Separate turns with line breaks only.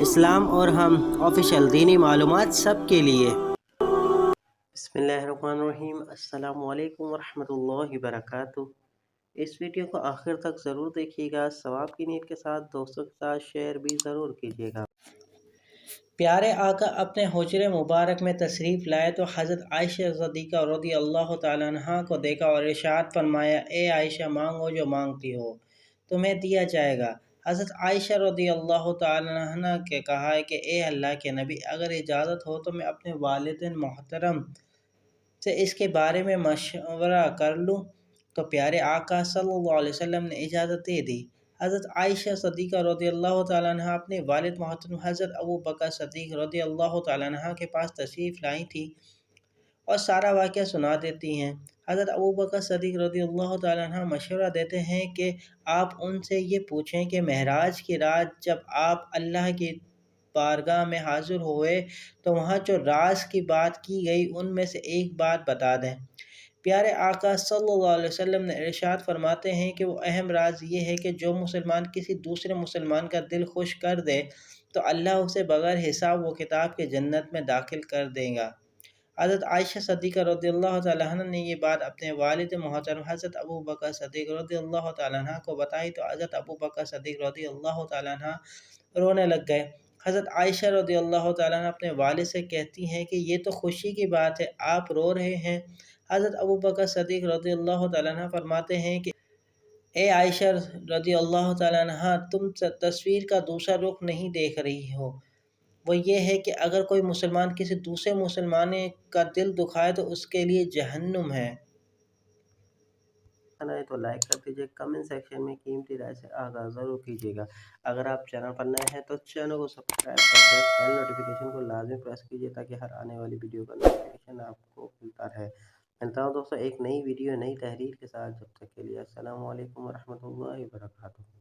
اسلام اور ہم آفیشیل دینی معلومات سب کے لیے۔ بسم اللہ الرحمن الرحیم۔ السلام علیکم ورحمۃ اللہ وبرکاتہ۔ اس ویڈیو کو آخر تک ضرور دیکھیے گا، ثواب کی نیت کے ساتھ دوستوں کے ساتھ شیئر بھی ضرور کیجیے گا۔ پیارے آقا اپنے حجرے مبارک میں تشریف لائے تو حضرت عائشہ صدیقہ رضی اللہ تعالیٰ عنہا کو دیکھا اور ارشاد فرمایا، اے عائشہ مانگو جو مانگتی ہو تمہیں دیا جائے گا۔ حضرت عائشہ رضی اللہ تعالیٰ عنہا کے کہا کہ اے اللہ کے نبی، اگر اجازت ہو تو میں اپنے والدین محترم سے اس کے بارے میں مشورہ کر لوں۔ تو پیارے آقا صلی اللہ علیہ وسلم نے اجازت دے دی۔ حضرت عائشہ صدیقہ رضی اللہ تعالیٰ عنہ اپنے والد محترم حضرت ابوبکر صدیق رضی اللہ تعالیٰ عنہ کے پاس تشریف لائی تھی اور سارا واقعہ سنا دیتی ہیں۔ حضرت ابوبکر صدیق رضی اللہ تعالیٰ عنہ مشورہ دیتے ہیں کہ آپ ان سے یہ پوچھیں کہ معراج کی رات جب آپ اللہ کی بارگاہ میں حاضر ہوئے تو وہاں جو راز کی بات کی گئی ان میں سے ایک بات بتا دیں۔ پیارے آقا صلی اللہ علیہ وسلم نے ارشاد فرماتے ہیں کہ وہ اہم راز یہ ہے کہ جو مسلمان کسی دوسرے مسلمان کا دل خوش کر دے تو اللہ اسے بغیر حساب و کتاب کے جنت میں داخل کر دے گا۔ حضرت عائشہ صدیقہ رضی اللہ تعالیٰ عنہ نے یہ بات اپنے والد محترم حضرت ابوبکر صدیق رضی اللہ تعالیٰ عنہ کو بتائی تو حضرت ابوبکر صدیق رضی اللہ تعالیٰ عنہ رونے لگ گئے۔ حضرت عائشہ رضی اللہ تعالیٰ عنہ اپنے والد سے کہتی ہیں کہ یہ تو خوشی کی بات ہے، آپ رو رہے ہیں۔ حضرت ابوبکر صدیق رضی اللہ تعالیٰ عنہ فرماتے ہیں کہ اے عائشہ رضی اللہ تعالیٰ عنہ، تم تصویر کا دوسرا رخ نہیں دیکھ رہی ہو، وہ یہ ہے کہ اگر کوئی مسلمان کسی دوسرے مسلمان کا دل دکھائے تو اس کے لیے جہنم ہے۔ تو لائک کر دیجیے، کمنٹ سیکشن میں قیمتی رائے سے آگاہ ضرور کیجیے گا۔ اگر آپ چینل پر نئے ہیں تو چینل کو سبسکرائب کرتے بیل نوٹیفیکیشن کو لازمی پریس کیجیے تاکہ ہر آنے والی ویڈیو کا نوٹیفیکیشن آپ کو ملتا رہے۔ ملتا ہوں دوستوں ایک نئی ویڈیو نئی تحریر کے ساتھ، جب تک کے لیے السلام علیکم ورحمۃ اللہ وبرکاتہ۔